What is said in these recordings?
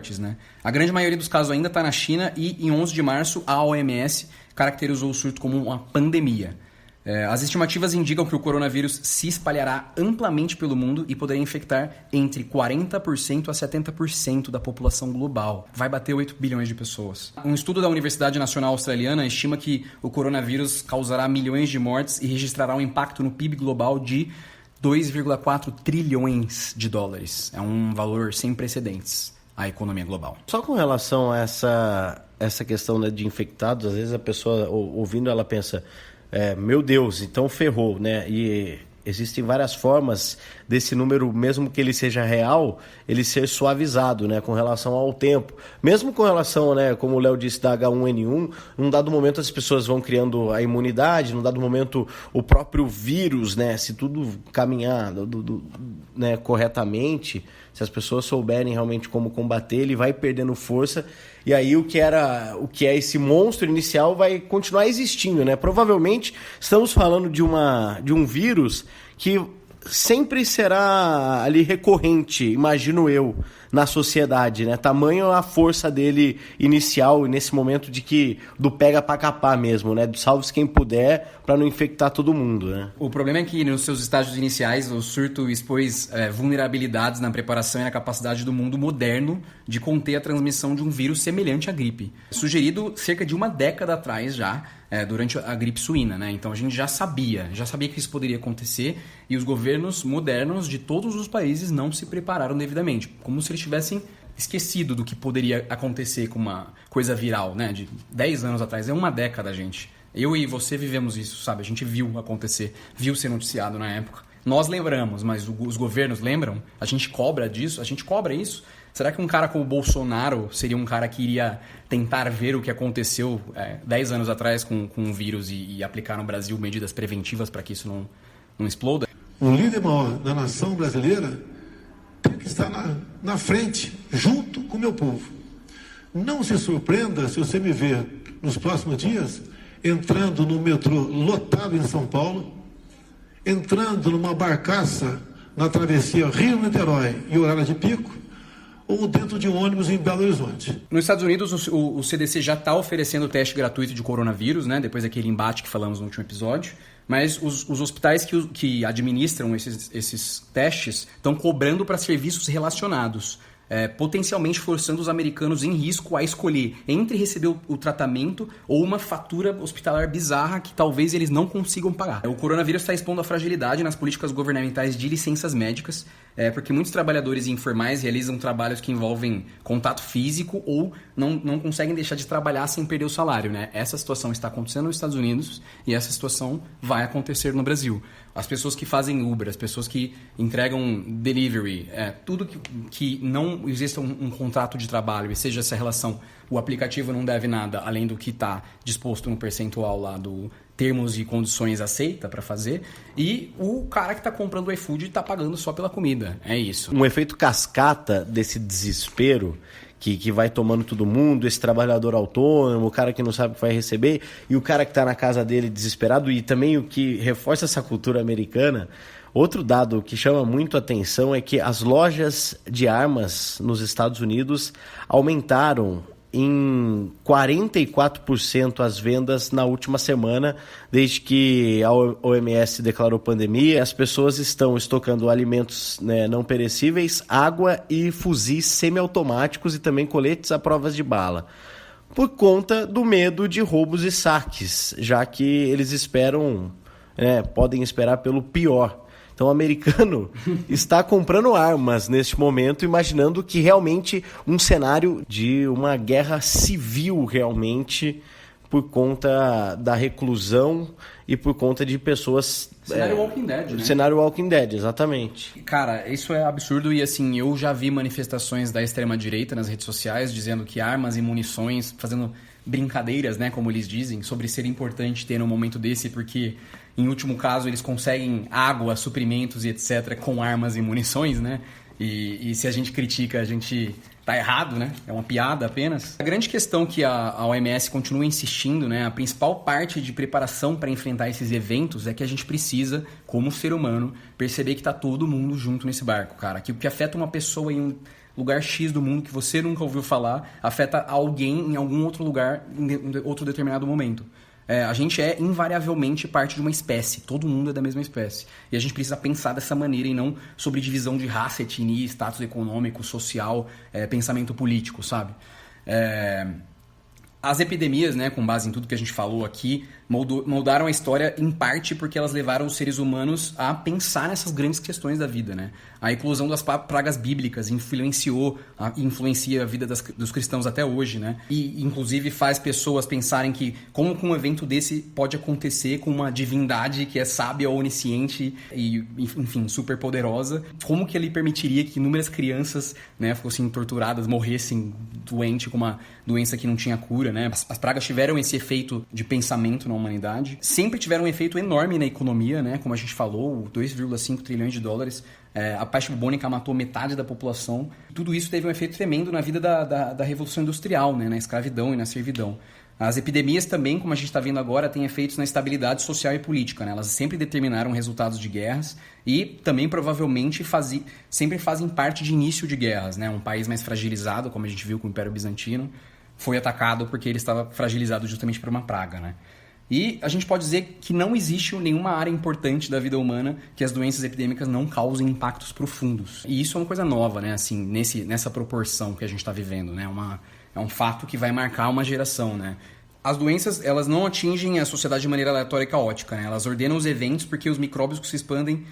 mortes, né? A grande maioria dos casos ainda está na China e em 11 de março a OMS caracterizou o surto como uma pandemia. As estimativas indicam que o coronavírus se espalhará amplamente pelo mundo e poderá infectar entre 40% a 70% da população global. Vai bater 8 bilhões de pessoas. Um estudo da Universidade Nacional Australiana estima que o coronavírus causará milhões de mortes e registrará um impacto no PIB global de 2,4 trilhões de dólares. É um valor sem precedentes à economia global. Só com relação a essa questão, né, de infectados, às vezes a pessoa ouvindo ela pensa... meu Deus, então ferrou, né? E existem várias formas desse número, mesmo que ele seja real, ele ser suavizado, né? Com relação ao tempo. Mesmo com relação, né, como o Léo disse, da H1N1, num dado momento as pessoas vão criando a imunidade, num dado momento o próprio vírus, né? Se tudo caminhar né, corretamente, se as pessoas souberem realmente como combater, ele vai perdendo força. E aí o que é esse monstro inicial vai continuar existindo, né? Provavelmente estamos falando de um vírus que sempre será ali recorrente, imagino eu, na sociedade, né? Tamanho a força dele inicial, nesse momento do pega pra capar mesmo, né? Do salve-se quem puder para não infectar todo mundo, né? O problema é que nos seus estágios iniciais o surto expôs vulnerabilidades na preparação e na capacidade do mundo moderno de conter a transmissão de um vírus semelhante à gripe. Sugerido cerca de uma década atrás já, durante a gripe suína, né? Então a gente já sabia que isso poderia acontecer e os governos modernos de todos os países não se prepararam devidamente, como se eles tivessem esquecido do que poderia acontecer com uma coisa viral, né? De 10 anos atrás, uma década, gente. Eu e você vivemos isso, sabe? A gente viu acontecer, viu ser noticiado na época. Nós lembramos, mas os governos lembram? A gente cobra disso? A gente cobra isso? Será que um cara como o Bolsonaro seria um cara que iria tentar ver o que aconteceu 10 anos atrás com um vírus e aplicar no Brasil medidas preventivas para que isso não exploda? O líder maior da nação brasileira tem que estar na frente, junto com o meu povo. Não se surpreenda se você me ver nos próximos dias entrando no metrô lotado em São Paulo, entrando numa barcaça na travessia Rio-Niterói em horário de pico, ou dentro de um ônibus em Belo Horizonte. Nos Estados Unidos, o CDC já está oferecendo teste gratuito de coronavírus, né? Depois daquele embate que falamos no último episódio. Mas os hospitais que administram esses testes estão cobrando para serviços relacionados, potencialmente forçando os americanos em risco a escolher entre receber o tratamento ou uma fatura hospitalar bizarra que talvez eles não consigam pagar. O coronavírus está expondo a fragilidade nas políticas governamentais de licenças médicas, porque muitos trabalhadores informais realizam trabalhos que envolvem contato físico ou não conseguem deixar de trabalhar sem perder o salário, né? Essa situação está acontecendo nos Estados Unidos e essa situação vai acontecer no Brasil. As pessoas que fazem Uber, as pessoas que entregam delivery, tudo que não exista um contrato de trabalho e seja essa relação, o aplicativo não deve nada além do que está disposto no percentual lá do termos e condições aceita para fazer, e o cara que está comprando o iFood está pagando só pela comida. É isso. Um efeito cascata desse desespero que vai tomando todo mundo, esse trabalhador autônomo, o cara que não sabe o que vai receber, e o cara que está na casa dele desesperado, e também o que reforça essa cultura americana. Outro dado que chama muito a atenção é que as lojas de armas nos Estados Unidos aumentaram em 44% as vendas na última semana, desde que a OMS declarou pandemia. As pessoas estão estocando alimentos, né, não perecíveis, água e fuzis semiautomáticos e também coletes à prova de bala, por conta do medo de roubos e saques, já que eles podem esperar pelo pior. Então o americano está comprando armas neste momento, imaginando que realmente um cenário de uma guerra civil realmente, por conta da reclusão e por conta de pessoas... Cenário Walking Dead, né? Cenário Walking Dead, exatamente. Cara, isso é absurdo e assim, eu já vi manifestações da extrema-direita nas redes sociais dizendo que armas e munições, fazendo brincadeiras, né, como eles dizem, sobre ser importante ter num momento desse, porque em último caso eles conseguem água, suprimentos e etc. com armas e munições, né? E se a gente critica, a gente tá errado, né? É uma piada apenas. A grande questão que a OMS continua insistindo, né? A principal parte de preparação para enfrentar esses eventos é que a gente precisa, como ser humano, perceber que tá todo mundo junto nesse barco, cara. Que o que afeta uma pessoa em um lugar X do mundo que você nunca ouviu falar, afeta alguém em algum outro lugar, em outro determinado momento. A gente é invariavelmente parte de uma espécie, todo mundo é da mesma espécie. E a gente precisa pensar dessa maneira e não sobre divisão de raça, etnia, status econômico, social, pensamento político, sabe? As epidemias, né, com base em tudo que a gente falou aqui, moldaram a história em parte porque elas levaram os seres humanos a pensar nessas grandes questões da vida, né? A eclosão das pragas bíblicas influencia a vida dos cristãos até hoje, né? E, inclusive, faz pessoas pensarem que como um evento desse pode acontecer com uma divindade que é sábia, onisciente e, enfim, super poderosa. Como que ele permitiria que inúmeras crianças, né, fossem torturadas, morressem doentes com uma doença que não tinha cura, né? As pragas tiveram esse efeito de pensamento na humanidade. Sempre tiveram um efeito enorme na economia, né? Como a gente falou, 2,5 trilhões de dólares. A peste bubônica matou metade da população. Tudo isso teve um efeito tremendo na vida da Revolução Industrial, né? Na escravidão e na servidão. As epidemias também, como a gente está vendo agora, têm efeitos na estabilidade social e política, né? Elas sempre determinaram resultados de guerras e também provavelmente sempre fazem parte de início de guerras, né? Um país mais fragilizado, como a gente viu com o Império Bizantino, foi atacado porque ele estava fragilizado justamente por uma praga, né? E a gente pode dizer que não existe nenhuma área importante da vida humana que as doenças epidêmicas não causem impactos profundos. E isso é uma coisa nova, né? Assim, nessa proporção que a gente está vivendo, né? É um fato que vai marcar uma geração, né? As doenças, elas não atingem a sociedade de maneira aleatória e caótica, né? Elas ordenam os eventos porque os micróbios que se expandem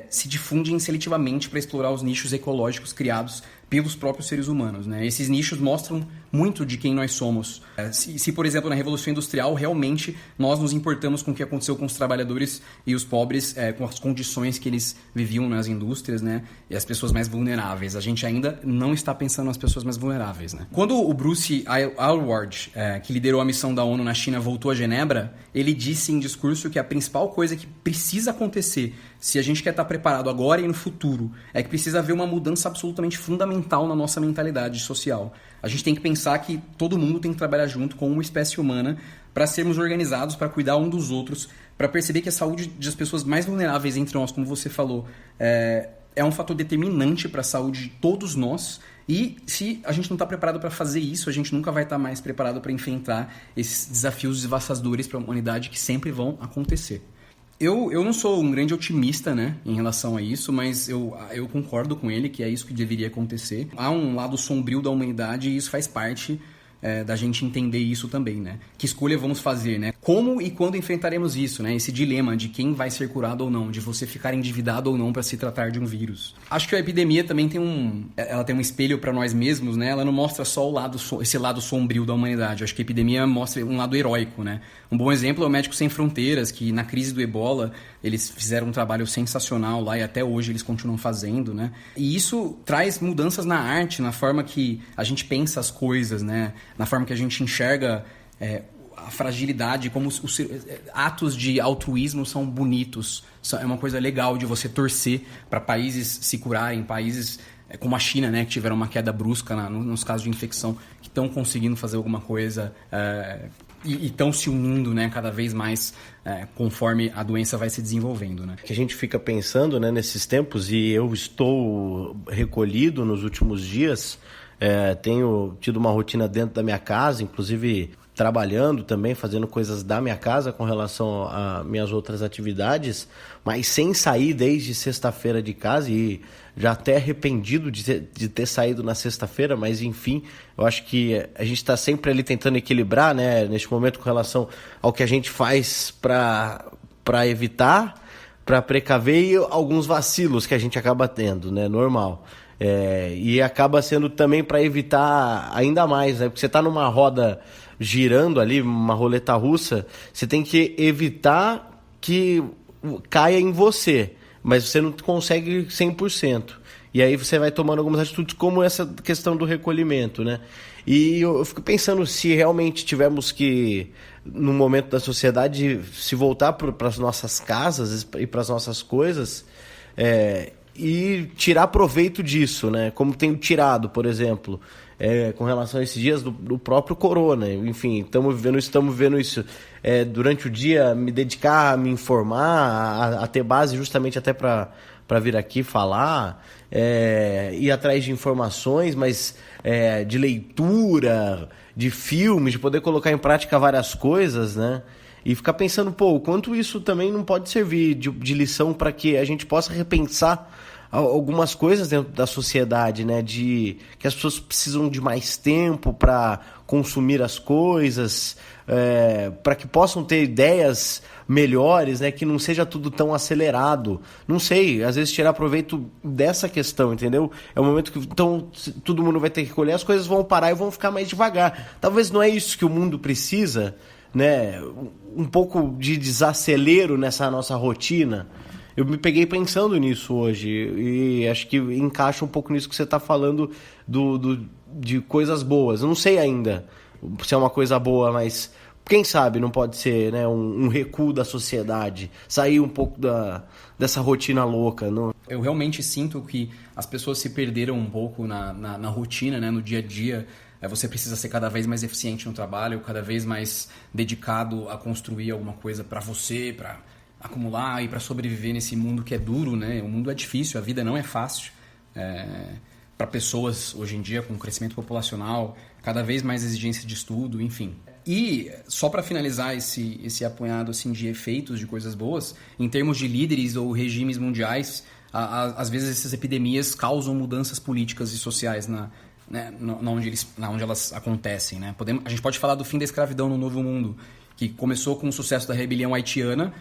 se difundem seletivamente para explorar os nichos ecológicos criados pelos próprios seres humanos, né? Esses nichos mostram muito de quem nós somos. Se, por exemplo, na Revolução Industrial, realmente nós nos importamos com o que aconteceu com os trabalhadores e os pobres, com as condições que eles viviam nas indústrias, né? E as pessoas mais vulneráveis. A gente ainda não está pensando nas pessoas mais vulneráveis, né? Quando o Bruce Aylward, que liderou a missão da ONU na China, voltou a Genebra, ele disse em discurso que a principal coisa que precisa acontecer se a gente quer estar preparado agora e no futuro, é que precisa haver uma mudança absolutamente fundamental na nossa mentalidade social. A gente tem que pensar que todo mundo tem que trabalhar junto com uma espécie humana para sermos organizados, para cuidar um dos outros, para perceber que a saúde das pessoas mais vulneráveis entre nós, como você falou, é um fator determinante para a saúde de todos nós. E se a gente não está preparado para fazer isso, a gente nunca vai estar mais preparado para enfrentar esses desafios devastadores para a humanidade que sempre vão acontecer. Eu não sou um grande otimista, né, em relação a isso, mas eu concordo com ele que é isso que deveria acontecer. Há um lado sombrio da humanidade e isso faz parte da gente entender isso também, né? Que escolha vamos fazer, né? Como e quando enfrentaremos isso, né? Esse dilema de quem vai ser curado ou não, de você ficar endividado ou não para se tratar de um vírus. Acho que a epidemia também tem um espelho para nós mesmos, né? Ela não mostra só esse lado sombrio da humanidade. Acho que a epidemia mostra um lado heróico, né? Um bom exemplo é o Médicos Sem Fronteiras, que na crise do Ebola eles fizeram um trabalho sensacional lá e até hoje eles continuam fazendo, né? E isso traz mudanças na arte, na forma que a gente pensa as coisas, né? Na forma que a gente enxerga a fragilidade, como os atos de altruísmo são bonitos. É uma coisa legal de você torcer para países se curarem, países como a China, né, que tiveram uma queda brusca nos casos de infecção, que estão conseguindo fazer alguma coisa e estão se unindo, né, cada vez mais conforme a doença vai se desenvolvendo, né? Que a gente fica pensando, né, nesses tempos, e eu estou recolhido nos últimos dias, tenho tido uma rotina dentro da minha casa, inclusive trabalhando também, fazendo coisas da minha casa com relação a minhas outras atividades, mas sem sair desde sexta-feira de casa, e já até arrependido de ter saído na sexta-feira, mas enfim, eu acho que a gente está sempre ali tentando equilibrar, né, neste momento com relação ao que a gente faz para evitar, para precaver, e alguns vacilos que a gente acaba tendo, né, normal. E acaba sendo também para evitar ainda mais, né? Porque você está numa roda girando ali, uma roleta russa, você tem que evitar que caia em você, mas você não consegue 100%. E aí você vai tomando algumas atitudes, como essa questão do recolhimento, né? E eu fico pensando se realmente tivermos que, no momento da sociedade, se voltar para as nossas casas e para as nossas coisas, e tirar proveito disso, né? Como tenho tirado, por exemplo. com relação a esses dias do próprio corona. Enfim, estamos vivendo isso. Durante o dia, me dedicar a me informar, a ter base justamente até para vir aqui falar, ir atrás de informações, mas de leitura, de filmes, de poder colocar em prática várias coisas, né? E ficar pensando, o quanto isso também não pode servir de lição para que a gente possa repensar algumas coisas dentro da sociedade, né? De que as pessoas precisam de mais tempo para consumir as coisas, para que possam ter ideias melhores, né? Que não seja tudo tão acelerado. Não sei, às vezes tirar proveito dessa questão, entendeu? É o momento que então, todo mundo vai ter que colher, as coisas vão parar e vão ficar mais devagar. Talvez não é isso que o mundo precisa, né? Um pouco de desacelero nessa nossa rotina. Eu me peguei pensando nisso hoje e acho que encaixa um pouco nisso que você está falando de coisas boas. Eu não sei ainda se é uma coisa boa, mas quem sabe não pode ser, né, um recuo da sociedade, sair um pouco dessa rotina louca. Não? Eu realmente sinto que as pessoas se perderam um pouco na rotina, né, no dia a dia. Você precisa ser cada vez mais eficiente no trabalho, cada vez mais dedicado a construir alguma coisa para você, para acumular e para sobreviver nesse mundo que é duro, né? O mundo é difícil, a vida não é fácil. Para pessoas hoje em dia com crescimento populacional, cada vez mais exigência de estudo, enfim. E só para finalizar esse apanhado assim, de efeitos de coisas boas, em termos de líderes ou regimes mundiais, às vezes essas epidemias causam mudanças políticas e sociais onde elas acontecem, né? A gente pode falar do fim da escravidão no Novo Mundo, que começou com o sucesso da rebelião haitiana,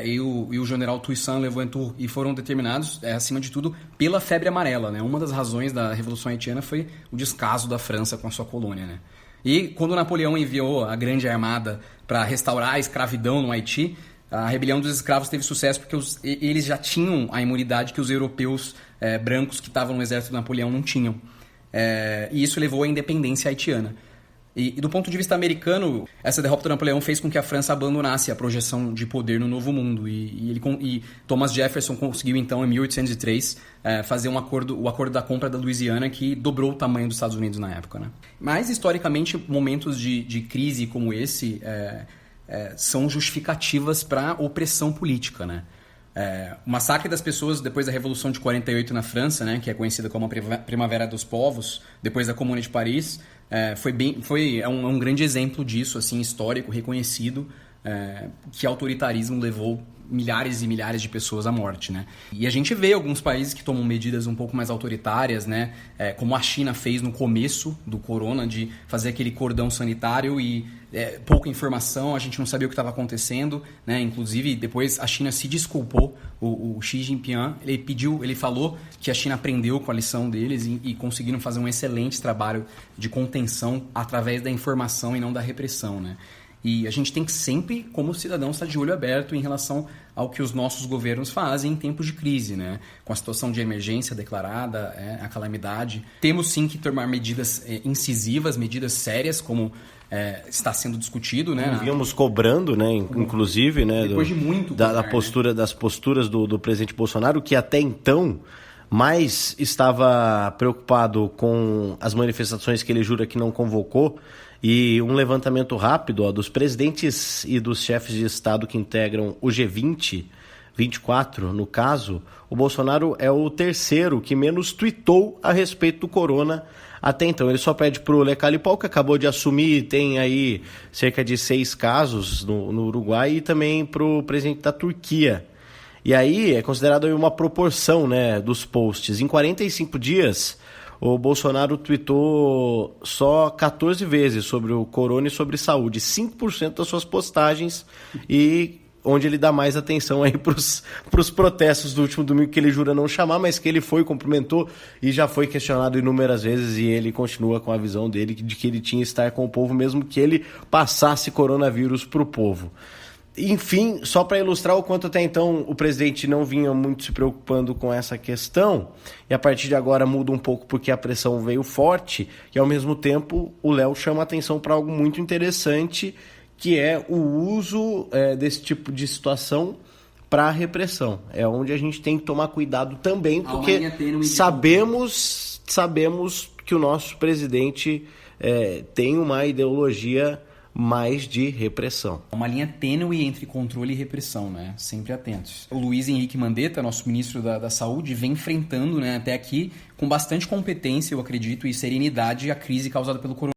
e o general Toussaint Louverture, e foram determinados, acima de tudo, pela febre amarela, né? Uma das razões da Revolução Haitiana foi o descaso da França com a sua colônia, né? E quando Napoleão enviou a Grande Armada para restaurar a escravidão no Haiti, a rebelião dos escravos teve sucesso porque eles já tinham a imunidade que os europeus brancos que estavam no exército de Napoleão não tinham. E isso levou à independência haitiana. E do ponto de vista americano, essa derrota do Napoleão fez com que a França abandonasse a projeção de poder no Novo Mundo. E Thomas Jefferson conseguiu, então, em 1803, fazer o acordo da compra da Louisiana, que dobrou o tamanho dos Estados Unidos na época, né? Mas, historicamente, momentos de crise como esse são justificativas para opressão política, né? O massacre das pessoas depois da Revolução de 48 na França, né, que é conhecida como a Primavera dos Povos, depois da Comune de Paris, foi um grande exemplo disso, assim, histórico, reconhecido, que autoritarismo levou milhares e milhares de pessoas à morte, né? E a gente vê alguns países que tomam medidas um pouco mais autoritárias, né? Como a China fez no começo do corona, de fazer aquele cordão sanitário e pouca informação, a gente não sabia o que estava acontecendo, né? Inclusive, depois a China se desculpou, o Xi Jinping, ele falou que a China aprendeu com a lição deles e conseguiram fazer um excelente trabalho de contenção através da informação e não da repressão, né? E a gente tem que sempre, como cidadão, estar de olho aberto em relação ao que os nossos governos fazem em tempos de crise, né? Com a situação de emergência declarada, a calamidade. Temos sim que tomar medidas incisivas, medidas sérias, como está sendo discutido, né? Víamos cobrando, né? Inclusive, né? Depois de muito das posturas do presidente Bolsonaro, que até então mais estava preocupado com as manifestações que ele jura que não convocou. E um levantamento rápido dos presidentes e dos chefes de Estado que integram o G20, 24 no caso, o Bolsonaro é o terceiro que menos tweetou a respeito do corona até então. Ele só pede para o Lecalipau, que acabou de assumir, tem aí cerca de 6 casos no Uruguai, e também para o presidente da Turquia. E aí é considerado uma proporção, né, dos posts. Em 45 dias... o Bolsonaro tweetou só 14 vezes sobre o corona e sobre saúde, 5% das suas postagens, e onde ele dá mais atenção aí para os protestos do último domingo, que ele jura não chamar, mas que ele foi, cumprimentou e já foi questionado inúmeras vezes, e ele continua com a visão dele de que ele tinha que estar com o povo, mesmo que ele passasse coronavírus para o povo. Enfim, só para ilustrar o quanto até então o presidente não vinha muito se preocupando com essa questão, e a partir de agora muda um pouco porque a pressão veio forte, e ao mesmo tempo o Léo chama a atenção para algo muito interessante, que é o uso desse tipo de situação para repressão. É onde a gente tem que tomar cuidado também, porque sabemos que o nosso presidente tem uma ideologia mais de repressão. Uma linha tênue entre controle e repressão, né? Sempre atentos. O Luiz Henrique Mandetta, nosso ministro da Saúde, vem enfrentando, né, até aqui com bastante competência, eu acredito, e serenidade a crise causada pelo coronavírus.